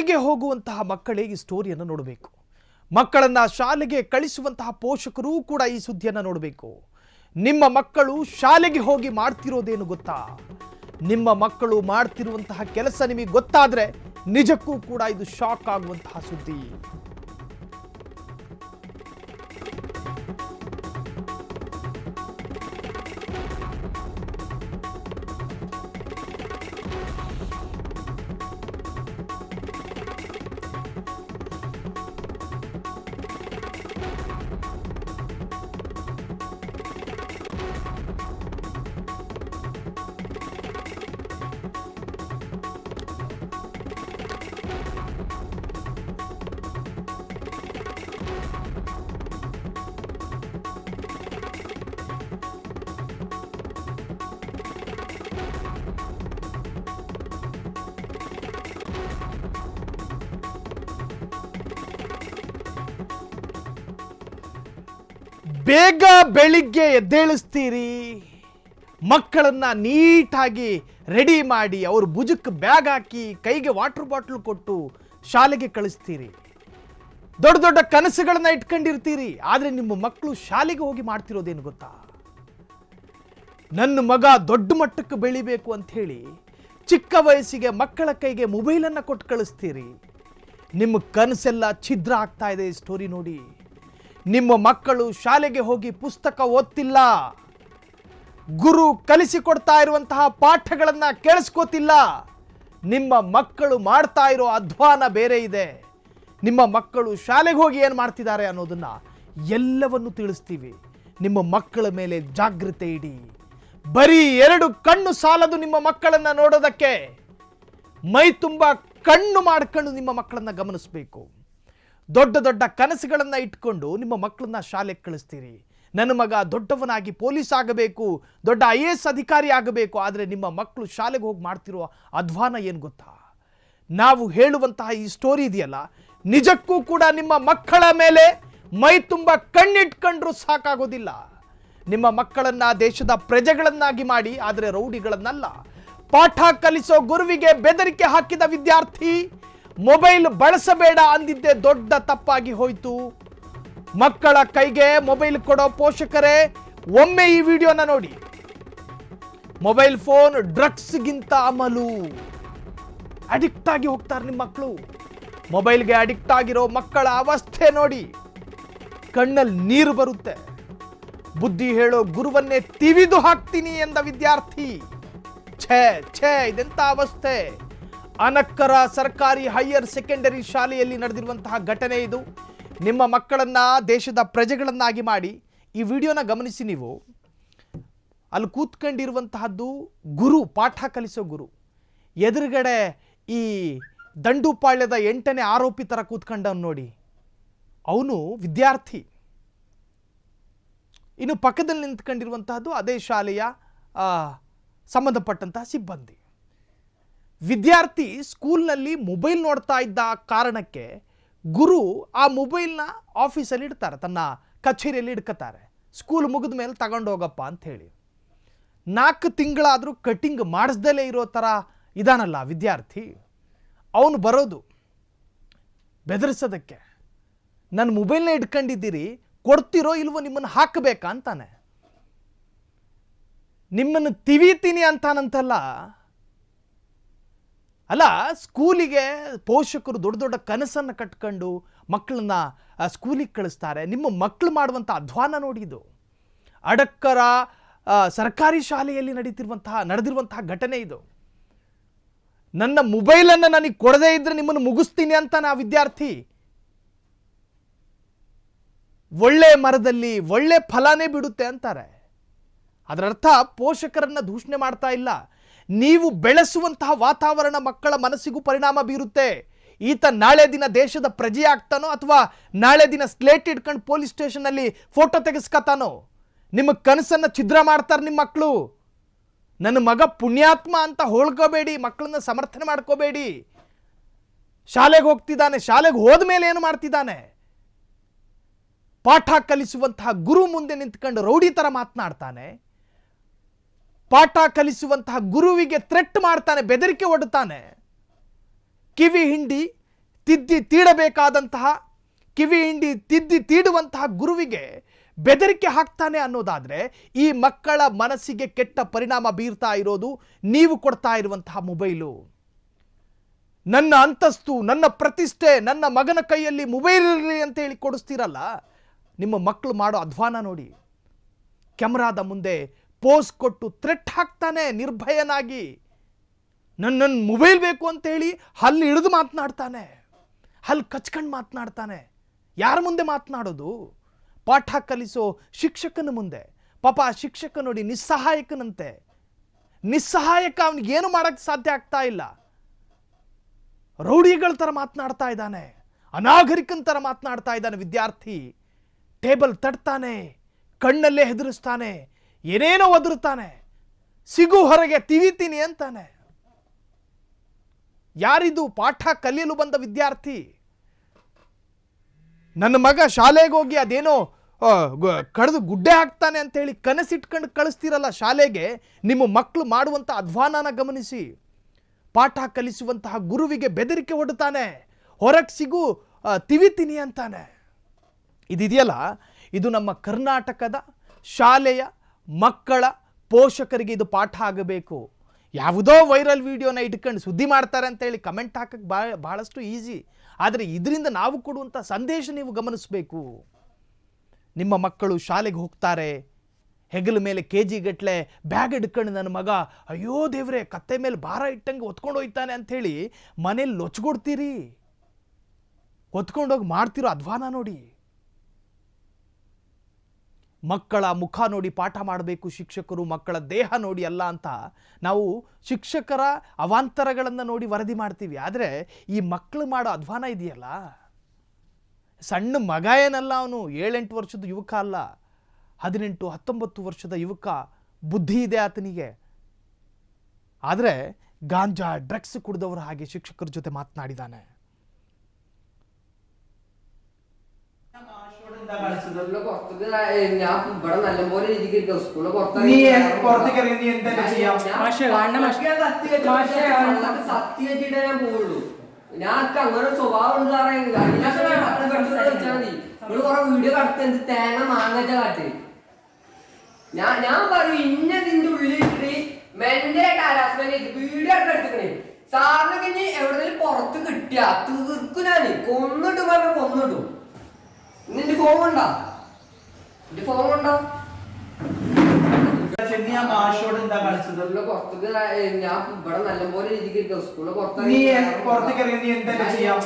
ಶಾಲೆಗೆ ಹೋಗುವಂತಹ ಮಕ್ಕಳೇ ಈ ಸ್ಟೋರಿಯನ್ನು ನೋಡಬೇಕು. ಮಕ್ಕಳನ್ನ ಶಾಲೆಗೆ ಕಳಿಸುವಂತಹ ಪೋಷಕರು ಕೂಡ ಈ ಸುದ್ದಿಯನ್ನು ನೋಡಬೇಕು. ನಿಮ್ಮ ಮಕ್ಕಳು ಶಾಲೆಗೆ ಹೋಗಿ ಮಾಡ್ತಿರೋದೇನು ಗೊತ್ತಾ? ನಿಮ್ಮ ಮಕ್ಕಳು ಮಾಡ್ತಿರುವಂತಹ ಕೆಲಸ ನಿಮಗೆ ಗೊತ್ತಾದ್ರೆ ನಿಜಕ್ಕೂ ಕೂಡ ಇದು ಶಾಕ್ ಆಗುವಂತಹ ಸುದ್ದಿ. ಬೇಗ ಬೆಳಿಗ್ಗೆ ಎದ್ದೇಳಿಸ್ತೀರಿ, ಮಕ್ಕಳನ್ನ ನೀಟಾಗಿ ರೆಡಿ ಮಾಡಿ ಅವ್ರ ಭುಜಕ್ಕೆ ಬ್ಯಾಗ್ ಹಾಕಿ ಕೈಗೆ ವಾಟರ್ ಬಾಟಲ್ ಕೊಟ್ಟು ಶಾಲೆಗೆ ಕಳಿಸ್ತೀರಿ. ದೊಡ್ಡ ದೊಡ್ಡ ಕನಸುಗಳನ್ನ ಇಟ್ಕೊಂಡಿರ್ತೀರಿ. ಆದ್ರೆ ನಿಮ್ಮ ಮಕ್ಕಳು ಶಾಲೆಗೆ ಹೋಗಿ ಮಾಡ್ತಿರೋದೇನು ಗೊತ್ತಾ? ನನ್ನ ಮಗ ದೊಡ್ಡ ಮಟ್ಟಕ್ಕೆ ಬೆಳಿಬೇಕು ಅಂತ ಹೇಳಿ ಚಿಕ್ಕ ವಯಸ್ಸಿಗೆ ಮಕ್ಕಳ ಕೈಗೆ ಮೊಬೈಲನ್ನ ಕೊಟ್ಟು ಕಳಿಸ್ತೀರಿ. ನಿಮ್ಮ ಕನಸೆಲ್ಲ ಛಿದ್ರ ಆಗ್ತಾ ಇದೆ. ಈ ಸ್ಟೋರಿ ನೋಡಿ. ನಿಮ್ಮ ಮಕ್ಕಳು ಶಾಲೆಗೆ ಹೋಗಿ ಪುಸ್ತಕ ಓದ್ತಿಲ್ಲ, ಗುರು ಕಲಿಸಿಕೊಡ್ತಾ ಇರುವಂತಹ ಪಾಠಗಳನ್ನ ಕೇಳಿಸ್ಕೋತಿಲ್ಲ. ನಿಮ್ಮ ಮಕ್ಕಳು ಮಾಡ್ತಾ ಇರೋ ಅಧ್ವಾನ ಬೇರೆ ಇದೆ. ನಿಮ್ಮ ಮಕ್ಕಳು ಶಾಲೆಗೆ ಹೋಗಿ ಏನು ಮಾಡ್ತಿದ್ದಾರೆ ಅನ್ನೋದನ್ನ ಎಲ್ಲವನ್ನು ತಿಳಿಸ್ತೀವಿ. ನಿಮ್ಮ ಮಕ್ಕಳ ಮೇಲೆ ಜಾಗೃತೆ ಇಡಿ. ಬರೀ 2 ಕಣ್ಣು ಸಾಲದು ನಿಮ್ಮ ಮಕ್ಕಳನ್ನ ನೋಡೋದಕ್ಕೆ. ಮೈ ತುಂಬ ಕಣ್ಣು ಮಾಡ್ಕೊಂಡು ನಿಮ್ಮ ಮಕ್ಕಳನ್ನ ಗಮನಿಸಬೇಕು. ದೊಡ್ಡ ದೊಡ್ಡ ಕನಸುಗಳನ್ನ ಇಟ್ಕೊಂಡು ನಿಮ್ಮ ಮಕ್ಕಳನ್ನ ಶಾಲೆಗೆ ಕಳಿಸ್ತೀರಿ. ನನ್ನ ಮಗ ದೊಡ್ಡವನಾಗಿ ಪೊಲೀಸ್ ಆಗಬೇಕು, ದೊಡ್ಡ IAS ಅಧಿಕಾರಿ ಆಗಬೇಕು. ಆದರೆ ನಿಮ್ಮ ಮಕ್ಕಳು ಶಾಲೆಗೆ ಹೋಗಿ ಮಾಡ್ತಿರೋ ಅಧ್ವಾನ ಏನು ಗೊತ್ತಾ? ನಾವು ಹೇಳುವಂತಹ ಈ ಸ್ಟೋರಿ ಇದೆಯಲ್ಲ, ನಿಜಕ್ಕೂ ಕೂಡ ನಿಮ್ಮ ಮಕ್ಕಳ ಮೇಲೆ ಮೈ ತುಂಬ ಕಣ್ಣಿಟ್ಕೊಂಡ್ರೂ ಸಾಕಾಗೋದಿಲ್ಲ. ನಿಮ್ಮ ಮಕ್ಕಳನ್ನ ದೇಶದ ಪ್ರಜೆಗಳನ್ನಾಗಿ ಮಾಡಿ, ಆದರೆ ರೌಡಿಗಳನ್ನಲ್ಲ. ಪಾಠ ಕಲಿಸೋ ಗುರುವಿಗೆ ಬೆದರಿಕೆ ಹಾಕಿದ ವಿದ್ಯಾರ್ಥಿ ಮೊಬೈಲ್ ಬಳಸಬೇಡ ಅಂದಿದ್ದೆ ದೊಡ್ಡ ತಪ್ಪಾಗಿ ಹೋಯಿತು. ಮಕ್ಕಳ ಕೈಗೆ ಮೊಬೈಲ್ ಕೊಡೋ ಪೋಷಕರೇ, ಒಮ್ಮೆ ಈ ವಿಡಿಯೋನ ನೋಡಿ. ಮೊಬೈಲ್ ಫೋನ್ ಡ್ರಗ್ಸ್ಗಿಂತ ಅಮಲು. ಅಡಿಕ್ಟ್ ಆಗಿ ಹೋಗ್ತಾರೆ ನಿಮ್ಮ ಮಕ್ಕಳು. ಮೊಬೈಲ್ಗೆ ಅಡಿಕ್ಟ್ ಆಗಿರೋ ಮಕ್ಕಳ ಅವಸ್ಥೆ ನೋಡಿ. ಕಣ್ಣಲ್ಲಿ ನೀರು ಬರುತ್ತೆ. ಬುದ್ಧಿ ಹೇಳೋ ಗುರುವನ್ನೇ ತಿವಿದು ಹಾಕ್ತೀನಿ ಎಂದ ವಿದ್ಯಾರ್ಥಿ. ಛೇ ಛೇ, ಇದೆಂತ ಅವಸ್ಥೆ! ಅನಕ್ಕರ ಸರ್ಕಾರಿ ಹೈಯರ್ ಸೆಕೆಂಡರಿ ಶಾಲೆಯಲ್ಲಿ ನಡೆದಿರುವಂತಹ ಘಟನೆ ಇದು. ನಿಮ್ಮ ಮಕ್ಕಳನ್ನ ದೇಶದ ಪ್ರಜೆಗಳನ್ನಾಗಿ ಮಾಡಿ. ಈ ವಿಡಿಯೋನ ಗಮನಿಸಿ ನೀವು. ಅಲ್ಲಿ ಕೂತ್ಕೊಂಡಿರುವಂತಹದ್ದು ಗುರು, ಪಾಠ ಕಲಿಸೋ ಗುರು. ಎದುರುಗಡೆ ಈ ದಂಡುಪಾಳ್ಯದ 8ನೇ ಆರೋಪಿ ತರ ಕೂತ್ಕೊಂಡವನು ನೋಡಿ, ಅವನು ವಿದ್ಯಾರ್ಥಿ. ಇನ್ನು ಪಕ್ಕದಲ್ಲಿ ನಿಂತ್ಕೊಂಡಿರುವಂತಹದ್ದು ಅದೇ ಶಾಲೆಯ ಸಂಬಂಧಪಟ್ಟಂತಹ ಸಿಬ್ಬಂದಿ. ವಿದ್ಯಾರ್ಥಿ ಸ್ಕೂಲ್ನಲ್ಲಿ ಮೊಬೈಲ್ ನೋಡ್ತಾ ಇದ್ದ ಕಾರಣಕ್ಕೆ ಗುರು ಆ ಮೊಬೈಲ್ನ ಆಫೀಸಲ್ಲಿ ಇಡ್ತಾರೆ, ತನ್ನ ಕಚೇರಿಯಲ್ಲಿ ಇಡ್ಕೊತಾರೆ. ಸ್ಕೂಲ್ ಮುಗಿದ ಮೇಲೆ ತಗೊಂಡೋಗಪ್ಪ ಅಂತ ಹೇಳಿ. 4 ತಿಂಗಳಾದರೂ ಕಟಿಂಗ್ ಮಾಡಿಸ್ದಲೇ ಇರೋ ಥರ ಇದಾನಲ್ಲ ವಿದ್ಯಾರ್ಥಿ. ಅವನು ಬರೋದು ಬೆದರಿಸೋದಕ್ಕೆ. ನನ್ನ ಮೊಬೈಲ್ನ ಇಟ್ಕೊಂಡಿದ್ದೀರಿ, ಕೊಡ್ತಿರೋ ಇಲ್ವೋ, ನಿಮ್ಮನ್ನು ಹಾಕಬೇಕಾ ಅಂತಾನೆ. ನಿಮ್ಮನ್ನು ತಿವಿತೀನಿ ಅಂತಾನಂತಲ್ಲ. ಅಲ್ಲ, ಸ್ಕೂಲಿಗೆ ಪೋಷಕರು ದೊಡ್ಡ ದೊಡ್ಡ ಕನಸನ್ನು ಕಟ್ಕೊಂಡು ಮಕ್ಕಳನ್ನ ಸ್ಕೂಲಿಗೆ ಕಳಿಸ್ತಾರೆ. ನಿಮ್ಮ ಮಕ್ಕಳು ಮಾಡುವಂಥ ಅಧ್ವಾನ ನೋಡಿ ಇದು. ಅಡಕ್ಕರ ಸರ್ಕಾರಿ ಶಾಲೆಯಲ್ಲಿ ನಡೆದಿರುವಂತಹ ಘಟನೆ ಇದು. ನನ್ನ ಮೊಬೈಲನ್ನು ನನಗೆ ಕೊಡದೇ ಇದ್ರೆ ನಿಮ್ಮನ್ನು ಮುಗಿಸ್ತೀನಿ ಅಂತ ನಾ ವಿದ್ಯಾರ್ಥಿ. ಒಳ್ಳೆ ಮರದಲ್ಲಿ ಒಳ್ಳೆ ಫಲನೇ ಬಿಡುತ್ತೆ ಅಂತಾರೆ. ಅದರರ್ಥ ಪೋಷಕರನ್ನ ದೂಷಣೆ ಮಾಡ್ತಾ ಇಲ್ಲ. ನೀವು ಬೆಳೆಸುವಂತಹ ವಾತಾವರಣ ಮಕ್ಕಳ ಮನಸ್ಸಿಗೂ ಪರಿಣಾಮ ಬೀರುತ್ತೆ. ಈತ ನಾಳೆ ದಿನ ದೇಶದ ಪ್ರಜೆ ಆಗ್ತಾನೋ ಅಥವಾ ನಾಳೆ ದಿನ ಸ್ಲೇಟ್ ಇಟ್ಕೊಂಡು ಪೊಲೀಸ್ ಸ್ಟೇಷನ್ನಲ್ಲಿ ಫೋಟೋ ತೆಗೆಸ್ಕತಾನೋ. ನಿಮ್ಮ ಕನಸನ್ನು ಛಿದ್ರ ಮಾಡ್ತಾರೆ ನಿಮ್ಮ ಮಕ್ಕಳು. ನನ್ನ ಮಗ ಪುಣ್ಯಾತ್ಮ ಅಂತ ಹೋಳ್ಕೋಬೇಡಿ, ಮಕ್ಕಳನ್ನ ಸಮರ್ಥನೆ ಮಾಡ್ಕೋಬೇಡಿ. ಶಾಲೆಗೆ ಹೋಗ್ತಿದ್ದಾನೆ, ಶಾಲೆಗೆ ಹೋದ ಮೇಲೆ ಏನು ಮಾಡ್ತಿದ್ದಾನೆ? ಪಾಠ ಕಲಿಸುವಂತಹ ಗುರು ಮುಂದೆ ನಿಂತ್ಕೊಂಡು ರೌಡಿ ತರ ಮಾತನಾಡ್ತಾನೆ. ಪಾಠ ಕಲಿಸುವಂತಹ ಗುರುವಿಗೆ ಥ್ರೆಟ್ ಮಾಡ್ತಾನೆ, ಬೆದರಿಕೆ ಒಡ್ತಾನೆ. ಕಿವಿ ಹಿಂಡಿ ತಿದ್ದಿ ತೀಡಬೇಕಾದಂತಹ, ಕಿವಿ ಹಿಂಡಿ ತಿದ್ದಿ ತೀಡುವಂತಹ ಗುರುವಿಗೆ ಬೆದರಿಕೆ ಹಾಕ್ತಾನೆ ಅನ್ನೋದಾದರೆ ಈ ಮಕ್ಕಳ ಮನಸ್ಸಿಗೆ ಕೆಟ್ಟ ಪರಿಣಾಮ ಬೀರ್ತಾ ಇರೋದು ನೀವು ಕೊಡ್ತಾ ಇರುವಂತಹ ಮೊಬೈಲು. ನನ್ನ ಅಂತಸ್ತು, ನನ್ನ ಪ್ರತಿಷ್ಠೆ, ನನ್ನ ಮಗನ ಕೈಯಲ್ಲಿ ಮೊಬೈಲ್ ಇರಲಿ ಅಂತ ಹೇಳಿ ಕೊಡಿಸ್ತೀರಲ್ಲ, ನಿಮ್ಮ ಮಕ್ಕಳು ಮಾಡೋ ಅಧ್ವಾನ ನೋಡಿ. ಕ್ಯಾಮ್ರಾದ ಮುಂದೆ ಪೋಸ್ ಕೊಟ್ಟು ಥ್ರೆಟ್ ಹಾಕ್ತಾನೆ ನಿರ್ಭಯನಾಗಿ. ನನ್ನ ಮೊಬೈಲ್ ಬೇಕು ಅಂತ ಹೇಳಿ ಹಲ್ಲು ಹಿಡಿದು ಮಾತನಾಡ್ತಾನೆ, ಹಲ್ಲು ಕಚ್ಕೊಂಡು ಮಾತನಾಡ್ತಾನೆ. ಯಾರ ಮುಂದೆ ಮಾತನಾಡೋದು? ಪಾಠ ಕಲಿಸೋ ಶಿಕ್ಷಕನ ಮುಂದೆ. ಪಾಪ ಆ ಶಿಕ್ಷಕ ನೋಡಿ ನಿಸ್ಸಹಾಯಕನಂತೆ, ನಿಸ್ಸಹಾಯಕ, ಅವನಿಗೇನು ಮಾಡೋಕ್ಕೆ ಸಾಧ್ಯ ಆಗ್ತಾ ಇಲ್ಲ. ರೌಡಿಗಳ ಥರ ಮಾತನಾಡ್ತಾ ಇದ್ದಾನೆ, ಅನಾಗರಿಕನ ಥರ ಮಾತನಾಡ್ತಾ ಇದ್ದಾನೆ ವಿದ್ಯಾರ್ಥಿ. ಟೇಬಲ್ ತಟ್ತಾನೆ, ಕಣ್ಣಲ್ಲೇ ಹೆದರಿಸ್ತಾನೆ, ಏನೇನೋ ಒದರುತ್ತಾನೆ, ಸಿಗು ಹೊರಗೆ ತಿವಿತೀನಿ ಅಂತಾನೆ. ಯಾರಿದು? ಪಾಠ ಕಲಿಯಲು ಬಂದ ವಿದ್ಯಾರ್ಥಿ. ನನ್ನ ಮಗ ಶಾಲೆಗೆ ಹೋಗಿ ಅದೇನೋ ಕಳೆದು ಗುಡ್ಡೆ ಹಾಕ್ತಾನೆ ಅಂತ ಹೇಳಿ ಕನಸಿಟ್ಕೊಂಡು ಕಳಿಸ್ತಿರಲ್ಲ ಶಾಲೆಗೆ. ನಿಮ್ಮ ಮಕ್ಕಳು ಮಾಡುವಂಥ ಅಧ್ವಾನನ ಗಮನಿಸಿ. ಪಾಠ ಕಲಿಸುವಂತಹ ಗುರುವಿಗೆ ಬೆದರಿಕೆ ಹೊಡ್ತಾನೆ, ಹೊರಗೆ ಸಿಗು ತಿವಿತೀನಿ ಅಂತಾನೆ. ಇದಿದೆಯಲ್ಲ, ಇದು ನಮ್ಮ ಕರ್ನಾಟಕದ ಶಾಲೆಯ ಮಕ್ಕಳ ಪೋಷಕರಿಗೆ ಇದು ಪಾಠ ಆಗಬೇಕು. ಯಾವುದೋ ವೈರಲ್ ವಿಡಿಯೋನ ಇಟ್ಕೊಂಡು ಸುದ್ದಿ ಮಾಡ್ತಾರೆ ಅಂತ ಹೇಳಿ ಕಮೆಂಟ್ ಹಾಕಕ್ಕೆ ಬಹಳಷ್ಟು ಈಸಿ. ಆದರೆ ಇದರಿಂದ ನಾವು ಕೊಡುವಂಥ ಸಂದೇಶ ನೀವು ಗಮನಿಸಬೇಕು. ನಿಮ್ಮ ಮಕ್ಕಳು ಶಾಲೆಗೆ ಹೋಗ್ತಾರೆ, ಹೆಗಲ ಮೇಲೆ KG ಗಟ್ಟಲೆ ಬ್ಯಾಗ್ ಹಿಡ್ಕೊಂಡು ನನ್ನ ಮಗ ಅಯ್ಯೋ ದೇವ್ರೆ ಕತ್ತೆ ಮೇಲೆ ಭಾರ ಇಟ್ಟಂಗೆ ಹೊತ್ಕೊಂಡು ಹೋಗ್ತಾನೆ ಅಂಥೇಳಿ ಮನೇಲಿ ಲೊಚ್ಕೊಡ್ತೀರಿ. ಹೊತ್ಕೊಂಡೋಗಿ ಮಾಡ್ತಿರೋ ಅಧ್ವಾನ ನೋಡಿ. ಮಕ್ಕಳ ಮುಖ ನೋಡಿ ಪಾಠ ಮಾಡಬೇಕು ಶಿಕ್ಷಕರು, ಮಕ್ಕಳ ದೇಹ ನೋಡಿ ಅಲ್ಲ ಅಂತ ನಾವು ಶಿಕ್ಷಕರ ಅವಾಂತರಗಳನ್ನು ನೋಡಿ ವರದಿ ಮಾಡ್ತೀವಿ. ಆದರೆ ಈ ಮಕ್ಕಳು ಮಾಡೋ ಅಧ್ವಾನ ಇದೆಯಲ್ಲ, ಸಣ್ಣ ಮಗ ಏನಲ್ಲ, ಅವನು 7-8 ವರ್ಷದ ಯುವಕ ಅಲ್ಲ, 18-19 ವರ್ಷದ ಯುವಕ. ಬುದ್ಧಿ ಇದೆ ಆತನಿಗೆ. ಆದರೆ ಗಾಂಜಾ ಡ್ರಗ್ಸ್ ಕುಡಿದವರು ಹಾಗೆ ಶಿಕ್ಷಕರ ಜೊತೆ ಮಾತನಾಡಿದ್ದಾನೆ. അങ്ങനെ സ്വഭാവം വീഡിയോ കടത്ത് തേങ്ങ മാങ്ങച്ച കാട്ട്. ഞാൻ പറയും ഇന്നതിന്റെ ഉള്ളിലിട്ട് മെന്റലായിട്ട് ഹരാസ്മെന്റ് ചെയ്ത് വീഡിയോ ഒക്കെ എടുത്തിക്കണേ. സാറിനൊക്കെ ഇനി എവിടെയെങ്കിലും പുറത്ത് കിട്ടിയ തീർക്കും ഞാന്. കൊന്നിട്ട് പറഞ്ഞ കൊന്നിടും. നിന്റെ ഫോൺ കൊണ്ടോ? എന്റെ ഫോൺ കൊണ്ടോ? മാഷോട് എന്താ കളിച്ചത്? പുറത്തേക്ക് ഞാൻ ഇവിടെ നല്ലപോലെ രീതിക്ക് സ്കൂളിൽ പുറത്തേക്ക് നീ എന്താ ചെയ്യാം?